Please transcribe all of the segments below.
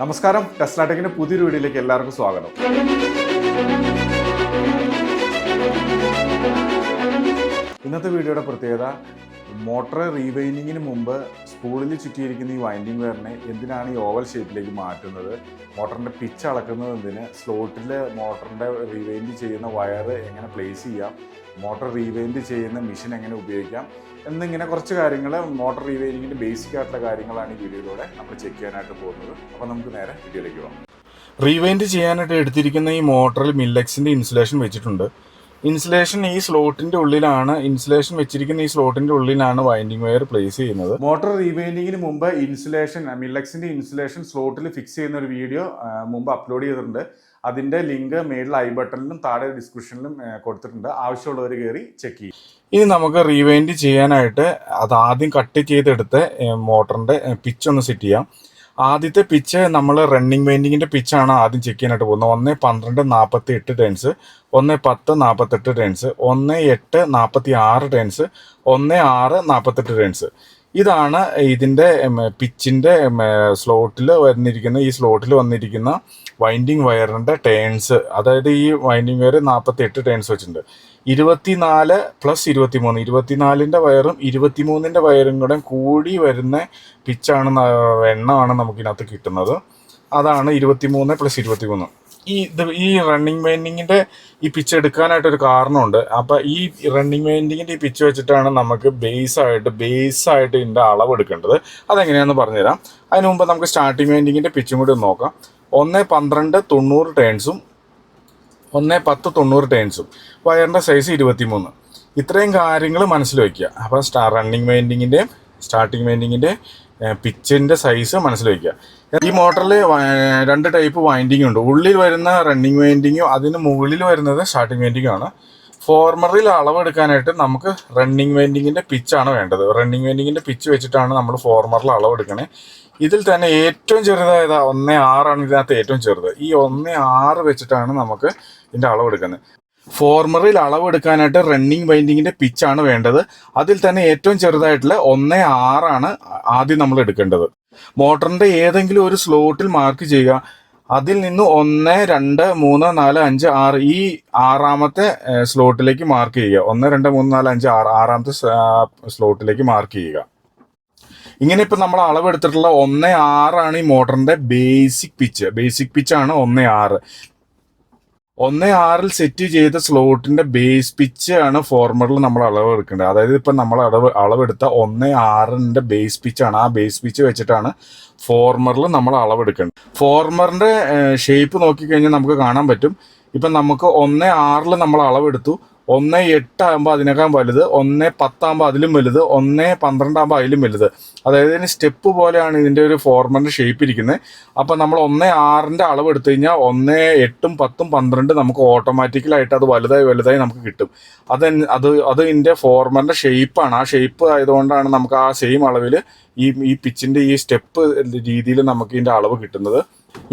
നമസ്കാരം, ടെസ്ല ടെക്കിന്റെ പുതിയൊരു വീഡിയോയിലേക്ക് എല്ലാവർക്കും സ്വാഗതം. ഇന്നത്തെ വീഡിയോയുടെ പ്രത്യേകത, മോട്ടോർ റീവൈൻഡിങ്ങിന് മുമ്പ് സ്പൂളിൽ ചുറ്റിയിരിക്കുന്ന ഈ വൈൻഡിങ് വയറിനെ എന്തിനാണ് ഈ ഓവൽ ഷേപ്പിലേക്ക് മാറ്റുന്നത്, മോട്ടറിൻ്റെ പിച്ച് അളക്കുന്നത് എന്തിന്, സ്ലോട്ടിൽ മോട്ടറിൻ്റെ റീവൈൻഡ് ചെയ്യുന്ന വയർ എങ്ങനെ പ്ലേസ് ചെയ്യാം, മോട്ടോർ റീവൈൻഡ് ചെയ്യുന്ന മെഷീൻ എങ്ങനെ ഉപയോഗിക്കാം എന്നിങ്ങനെ കുറച്ച് കാര്യങ്ങൾ മോട്ടോർ റീവൈൻഡിങ്ങിൻ്റെ ബേസിക് ആയിട്ടുള്ള കാര്യങ്ങളാണ് ഈ വീഡിയോയിലൂടെ നമ്മൾ ചെക്ക് ചെയ്യാനായിട്ട് പോകുന്നത്. അപ്പോൾ നമുക്ക് നേരെ വീഡിയോയിലേക്ക് പോകാം. റീവൈൻഡ് ചെയ്യാനായിട്ട് എടുത്തിരിക്കുന്ന ഈ മോട്ടറിൽ മില്ലെക്സിൻ്റെ ഇൻസുലേഷൻ വെച്ചിട്ടുണ്ട്. ഇൻസുലേഷൻ ഈ സ്ലോട്ടിൻ്റെ ഉള്ളിലാണ്, ഇൻസുലേഷൻ വെച്ചിരിക്കുന്ന ഈ സ്ലോട്ടിൻ്റെ ഉള്ളിലാണ് വൈൻഡിങ് വയർ പ്ലേസ് ചെയ്യുന്നത്. മോട്ടോർ റീവൈൻഡിങ്ങിന് മുമ്പ് ഇൻസുലേഷൻ, മില്ലെക്സിൻ്റെ ഇൻസുലേഷൻ സ്ലോട്ടിൽ ഫിക്സ് ചെയ്യുന്ന ഒരു വീഡിയോ മുമ്പ് അപ്ലോഡ് ചെയ്തിട്ടുണ്ട്. അതിൻ്റെ ലിങ്ക് മേളിൽ ഐ ബട്ടണിലും താഴെ ഡിസ്ക്രിപ്ഷനിലും കൊടുത്തിട്ടുണ്ട്. ആവശ്യമുള്ളവർ കയറി ചെക്ക് ചെയ്യും. ഇനി നമുക്ക് റീവൈൻഡ് ചെയ്യാനായിട്ട് അത് ആദ്യം കട്ട് ചെയ്തെടുത്ത് മോട്ടറിൻ്റെ പിച്ച് ഒന്ന് സെറ്റ് ചെയ്യാം. ആദ്യത്തെ പിച്ച് നമ്മൾ റണ്ണിങ് വൈൻഡിങ്ങിൻ്റെ പിച്ചാണ് ആദ്യം ചെക്ക് ചെയ്യാനായിട്ട് പോകുന്നത്. 1.12.48 ടേൺസ്, 1.10.48 ടേൺസ്, 1.8.46 ടേൺസ്, 1.6.48 ടേൺസ്. ഇതാണ് ഇതിൻ്റെ പിച്ചിൻ്റെ സ്ലോട്ടിൽ വന്നിരിക്കുന്ന വൈൻഡിങ് വയറിൻ്റെ ടേൺസ്. അതായത് ഈ വൈൻഡിങ് വയർ 48 ടേൺസ് വെച്ചിട്ടുണ്ട്. 24 + 23, 24ൻ്റെ വയറും 23ൻ്റെ വയറും കൂടി വരുന്ന പിച്ചാണ്, എണ്ണമാണ് നമുക്കിതിനകത്ത് കിട്ടുന്നത്. അതാണ് 23 + 23. ഈ റണ്ണിങ് വൈൻഡിങ്ങിൻ്റെ ഈ പിച്ച് എടുക്കാനായിട്ടൊരു കാരണമുണ്ട്. അപ്പോൾ ഈ റണ്ണിങ് വൈൻഡിങ്ങിൻ്റെ ഈ പിച്ച് വെച്ചിട്ടാണ് നമുക്ക് ബേസായിട്ട് ഇതിൻ്റെ അളവ് എടുക്കേണ്ടത്. അതെങ്ങനെയാണെന്ന് പറഞ്ഞുതരാം. അതിന് മുമ്പ് നമുക്ക് സ്റ്റാർട്ടിങ് വൈൻഡിങ്ങിൻ്റെ പിച്ചും കൂടി ഒന്ന് നോക്കാം. 1.12.90 ടേൺസും 1.10.90 ടേൺസും, വയറിൻ്റെ സൈസ് 23. ഇത്രയും കാര്യങ്ങൾ മനസ്സിൽ വയ്ക്കുക. അപ്പോൾ റണ്ണിങ് വൈൻഡിങ്ങിൻ്റെയും സ്റ്റാർട്ടിങ് വൈൻഡിങ്ങിൻ്റെ പിച്ചിൻ്റെ സൈസ് മനസ്സിൽ വയ്ക്കുക. ഈ മോട്ടറിൽ 2 ടൈപ്പ് വൈൻഡിങ് ഉണ്ട്. ഉള്ളിൽ വരുന്ന റണ്ണിങ് വൈൻഡിങ്ങും അതിന് മുകളിൽ വരുന്നത് സ്റ്റാർട്ടിങ് വൈൻഡിങ്ങും ആണ്. ഫോർമറിൽ അളവെടുക്കാനായിട്ട് നമുക്ക് റണ്ണിങ് വൈൻഡിങ്ങിൻ്റെ പിച്ചാണ് വേണ്ടത്. റണ്ണിങ് വൈൻഡിങ്ങിൻ്റെ പിച്ച് വെച്ചിട്ടാണ് നമ്മൾ ഫോർമറിൽ അളവെടുക്കണേ. ഇതിൽ തന്നെ ഏറ്റവും ചെറുതായത് 1.6 ആണ് ഇതിനകത്ത് ഏറ്റവും ചെറുത്. ഈ 1.6 വെച്ചിട്ടാണ് നമുക്ക് ഇതിൻ്റെ അളവെടുക്കുന്നത്. ഫോർമറിൽ അളവെടുക്കാനായിട്ട് റണ്ണിങ് വൈൻഡിങ്ങിൻ്റെ പിച്ചാണ് വേണ്ടത്. അതിൽ തന്നെ ഏറ്റവും ചെറുതായിട്ടുള്ള 1.6 ആണ് ആദ്യം നമ്മൾ എടുക്കേണ്ടത്. മോട്ടറിൻ്റെ ഏതെങ്കിലും ഒരു സ്ലോട്ടിൽ മാർക്ക് ചെയ്യുക. അതിൽ നിന്ന് 1, 2, 3, 4, 5, 6 ഈ 6ാമത്തെ സ്ലോട്ടിലേക്ക് മാർക്ക് ചെയ്യുക. 1, 2, 3, 4, 5, 6 6ാമത്തെ സ്ലോട്ടിലേക്ക് മാർക്ക് ചെയ്യുക. ഇങ്ങനെ ഇപ്പം നമ്മൾ അളവെടുത്തിട്ടുള്ള 1.6 ആണ് ഈ മോട്ടറിൻ്റെ ബേസിക് പിച്ചാണ് 1.6. 1.6ൽ സെറ്റ് ചെയ്ത സ്ലോട്ടിൻ്റെ ബേസ് പിച്ച് ആണ് ഫോർമറിൽ നമ്മൾ അളവെടുക്കേണ്ടത്. അതായത് ഇപ്പം നമ്മൾ അളവെടുത്ത 1.6ൻ്റെ ബേസ് പിച്ചാണ്. ആ ബേസ് പിച്ച് വെച്ചിട്ടാണ് ഫോർമറിൽ നമ്മൾ അളവെടുക്കേണ്ടത്. ഫോർമറിൻ്റെ ഷേപ്പ് നോക്കിക്കഴിഞ്ഞാൽ നമുക്ക് കാണാൻ പറ്റും. ഇപ്പം നമുക്ക് 1.6ൽ നമ്മൾ അളവെടുത്തു. 1.8 ആകുമ്പോൾ അതിനേക്കാൾ വലുത്, 1.10 ആകുമ്പോൾ അതിലും വലുത്, 1.12 ആകുമ്പോൾ അതിലും വലുത്. അതായത് ഇതിന് സ്റ്റെപ്പ് പോലെയാണ് ഇതിൻ്റെ ഒരു ഫോർമറിൻ്റെ ഷേപ്പ് ഇരിക്കുന്നത്. അപ്പോൾ നമ്മൾ 1.6ൻ്റെ അളവ് എടുത്തു കഴിഞ്ഞാൽ 1.8, 10, 12 നമുക്ക് ഓട്ടോമാറ്റിക്കലായിട്ട് അത് വലുതായി നമുക്ക് കിട്ടും. അത് ഇതിൻ്റെ ഫോർമറിൻ്റെ ഷേപ്പാണ്. ആ ഷേപ്പ് ആയതുകൊണ്ടാണ് നമുക്ക് ആ സെയിം അളവിൽ ഈ പിച്ചിൻ്റെ ഈ സ്റ്റെപ്പ് രീതിയിൽ നമുക്ക് ഇതിൻ്റെ അളവ് കിട്ടുന്നത്.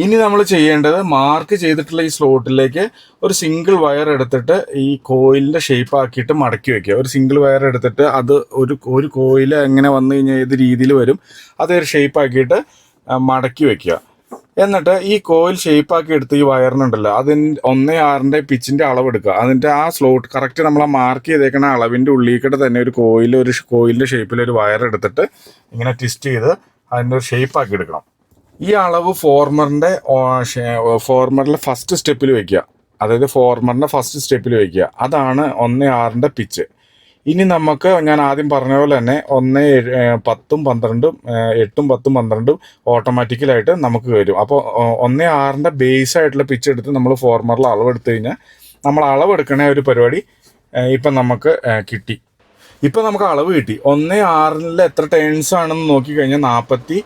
ഇനി നമ്മൾ ചെയ്യേണ്ടത്, മാർക്ക് ചെയ്തിട്ടുള്ള ഈ സ്ലോട്ടിലേക്ക് ഒരു സിംഗിൾ വയർ എടുത്തിട്ട് ഈ കോയിലിൻ്റെ ഷേപ്പ് ആക്കിയിട്ട് മടക്കി വയ്ക്കുക. ഒരു സിംഗിൾ വയർ എടുത്തിട്ട് അത് ഒരു കോയിൽ എങ്ങനെ വന്നു കഴിഞ്ഞാൽ ഏത് രീതിയിൽ വരും അതൊരു ഷേപ്പ് ആക്കിയിട്ട് മടക്കി വയ്ക്കുക. എന്നിട്ട് ഈ കോയിൽ ഷേപ്പാക്കി എടുത്ത് ഈ വയറിനുണ്ടല്ലോ, 1.6ൻ്റെ പിച്ചിൻ്റെ അളവ് എടുക്കുക. അതിൻ്റെ ആ സ്ലോട്ട് കറക്റ്റ് നമ്മൾ ആ മാർക്ക് ചെയ്തേക്കുന്ന അളവിൻ്റെ ഉള്ളിലേക്കിട്ട് തന്നെ ഒരു കോയിലിൻ്റെ ഷേപ്പിൽ ഒരു വയർ എടുത്തിട്ട് ഇങ്ങനെ ട്വിസ്റ്റ് ചെയ്ത് അതിൻ്റെ ഒരു ഷേപ്പാക്കി എടുക്കണം. ഈ അളവ് ഫോർമറിലെ ഫസ്റ്റ് സ്റ്റെപ്പിൽ വയ്ക്കുക. അതായത് ഫോർമറിൻ്റെ ഫസ്റ്റ് സ്റ്റെപ്പിൽ വയ്ക്കുക. അതാണ് 1.6ൻ്റെ പിച്ച്. ഇനി നമുക്ക് ഞാൻ ആദ്യം പറഞ്ഞ പോലെ തന്നെ 1.10, 12, 8, 10, 12 ഓട്ടോമാറ്റിക്കലായിട്ട് നമുക്ക് വരും. അപ്പോൾ 1.6ൻ്റെ ബേസ് ആയിട്ടുള്ള പിച്ച് എടുത്ത് നമ്മൾ ഫോർമറിൽ അളവെടുത്തു കഴിഞ്ഞാൽ നമ്മൾ അളവെടുക്കണ ഒരു പരിപാടി ഇപ്പം നമുക്ക് കിട്ടി. ഇപ്പം നമുക്ക് അളവ് കിട്ടി. 1.6ൽ എത്ര ടേൺസ് ആണെന്ന് നോക്കിക്കഴിഞ്ഞാൽ 46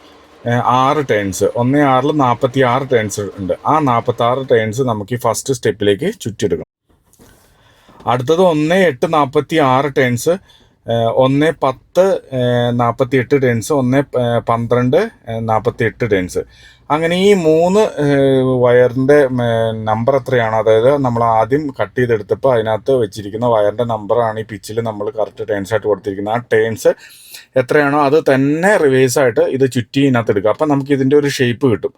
ടേൺസ്. 1.6ൽ 46 ടേൺസ് ഉണ്ട്. ആ 46 ടേൺസ് നമുക്ക് ഈ ഫസ്റ്റ് സ്റ്റെപ്പിലേക്ക് ചുറ്റിയെടുക്കണം. അടുത്തത് 1.8.46 ടേൺസ്, 1.10.48 ടേൺസ്, 1.12.48 ടേൺസ്. അങ്ങനെ ഈ 3 വയറിൻ്റെ നമ്പർ എത്രയാണ്, അതായത് നമ്മൾ ആദ്യം കട്ട് ചെയ്തെടുത്തപ്പോൾ അതിനകത്ത് വെച്ചിരിക്കുന്ന വയറിൻ്റെ നമ്പറാണ് ഈ പിച്ചിൽ നമ്മൾ കറക്റ്റ് ടേൺസായിട്ട് കൊടുത്തിരിക്കുന്നത്. ആ ടേൺസ് എത്രയാണോ അത് തന്നെ റിവേഴ്സായിട്ട് ഇത് ചുറ്റി ഇതിനകത്ത് എടുക്കുക. അപ്പം നമുക്ക് ഇതിൻ്റെ ഒരു ഷേപ്പ് കിട്ടും.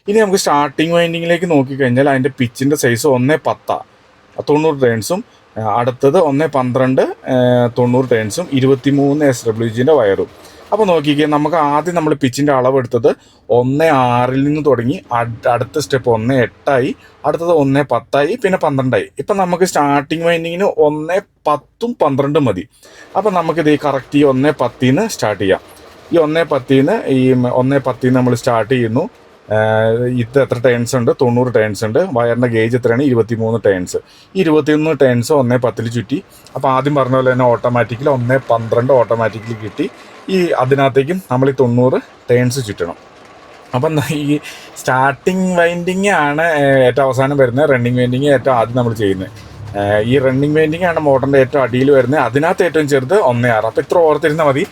ഇനി നമുക്ക് സ്റ്റാർട്ടിങ് വൈൻഡിങ്ങിലേക്ക് നോക്കിക്കഴിഞ്ഞാൽ അതിൻ്റെ പിച്ചിൻ്റെ സൈസ് 1.10 90 ടേൺസും, അടുത്തത് 1.12 90 ടേൺസും, 23 SWGൻ്റെ വയറും. അപ്പോൾ നോക്കിക്കുക, നമുക്ക് ആദ്യം നമ്മൾ പിച്ചിൻ്റെ അളവെടുത്തത് 1.6 നിന്ന് തുടങ്ങി, അടുത്ത സ്റ്റെപ്പ് 1.8 അടുത്തത് 1.10 പിന്നെ 12. ഇപ്പം നമുക്ക് സ്റ്റാർട്ടിങ് വൈൻഡിങ്ങിന് 1.10 12 മതി. അപ്പം നമുക്കിത് ഈ കറക്റ്റ് ഈ 1.10 സ്റ്റാർട്ട് ചെയ്യാം. ഈ 1.10 നമ്മൾ സ്റ്റാർട്ട് ചെയ്യുന്നു. ഇത് എത്ര ടേൺസ് ഉണ്ട്? 90 ടേൺസ് ഉണ്ട്. വയറിൻ്റെ ഗേജ് എത്രയാണ്? 23 ടേൺസ്. ഈ 21 ടേൺസ് 1.10 ചുറ്റി. അപ്പോൾ ആദ്യം പറഞ്ഞ പോലെ തന്നെ ഓട്ടോമാറ്റിക്കലി 1.12 ഓട്ടോമാറ്റിക്കലി കിട്ടി. അതിനകത്തേക്കും നമ്മൾ ഈ 90 ടേൺസ് ചുറ്റണം. അപ്പം ഈ സ്റ്റാർട്ടിങ് വൈൻഡിങ് ആണ് ഏറ്റവും അവസാനം വരുന്നത്. റണ്ണിങ് വൈൻഡിങ് ഏറ്റവും ആദ്യം നമ്മൾ ചെയ്യുന്നത്. ഈ റണ്ണിങ് വൈൻഡിങ് ആണ് മോട്ടറിൻ്റെ ഏറ്റവും അടിയിൽ വരുന്നത്. അതിനകത്ത് ഏറ്റവും ചെറുത് 1.6. അപ്പോൾ ഇത്ര ഓർത്തിരുന്നാൽ മതി.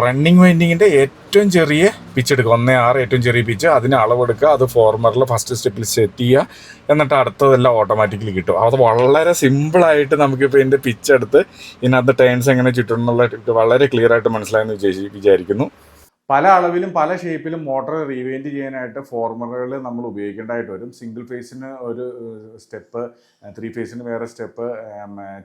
റണ്ണിങ് വൈൻഡിങ്ങിൻ്റെ ഏറ്റവും ചെറിയ പിച്ച് എടുക്കുക, 1.6 ഏറ്റവും ചെറിയ പിച്ച്. അതിന് അളവെടുക്കുക, അത് ഫോർമറിൽ ഫസ്റ്റ് സ്റ്റെപ്പിൽ സെറ്റ് ചെയ്യുക, എന്നിട്ട് അടുത്തതെല്ലാം ഓട്ടോമാറ്റിക്കലി കിട്ടും. അത് വളരെ സിമ്പിളായിട്ട് നമുക്കിപ്പോൾ ഇതിൻ്റെ പിച്ച് എടുത്ത് ഇതിനകത്ത് ടേൺസ് എങ്ങനെ ചുറ്റണം എന്നുള്ള വളരെ ക്ലിയർ ആയിട്ട് മനസ്സിലായെന്ന് വിചാരിക്കുന്നു. പല അളവിലും പല ഷേപ്പിലും മോട്ടോർ റീവൈൻഡ് ചെയ്യാനായിട്ട് ഫോർമറുകൾ നമ്മൾ ഉപയോഗിക്കേണ്ടതായിട്ട് വരും. സിംഗിൾ ഫേസിന് ഒരു സ്റ്റെപ്പ്, 3 ഫേസിന് വേറെ സ്റ്റെപ്പ്,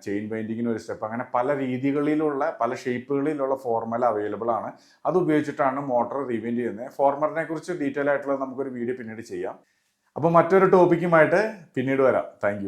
ചെയിൻ വൈൻഡിങ്ങിന് ഒരു സ്റ്റെപ്പ്, അങ്ങനെ പല രീതികളിലുള്ള പല ഷേപ്പുകളിലുള്ള ഫോർമുല അവൈലബിൾ ആണ്. അത് ഉപയോഗിച്ചിട്ടാണ് മോട്ടോർ റീവൈൻഡ് ചെയ്യുന്നത്. ഫോർമറിനെ കുറിച്ച് ഡീറ്റെയിൽ ആയിട്ടുള്ള നമുക്കൊരു വീഡിയോ പിന്നീട് ചെയ്യാം. അപ്പോൾ മറ്റൊരു ടോപ്പിക്കുമായിട്ട് പിന്നീട് വരാം. താങ്ക്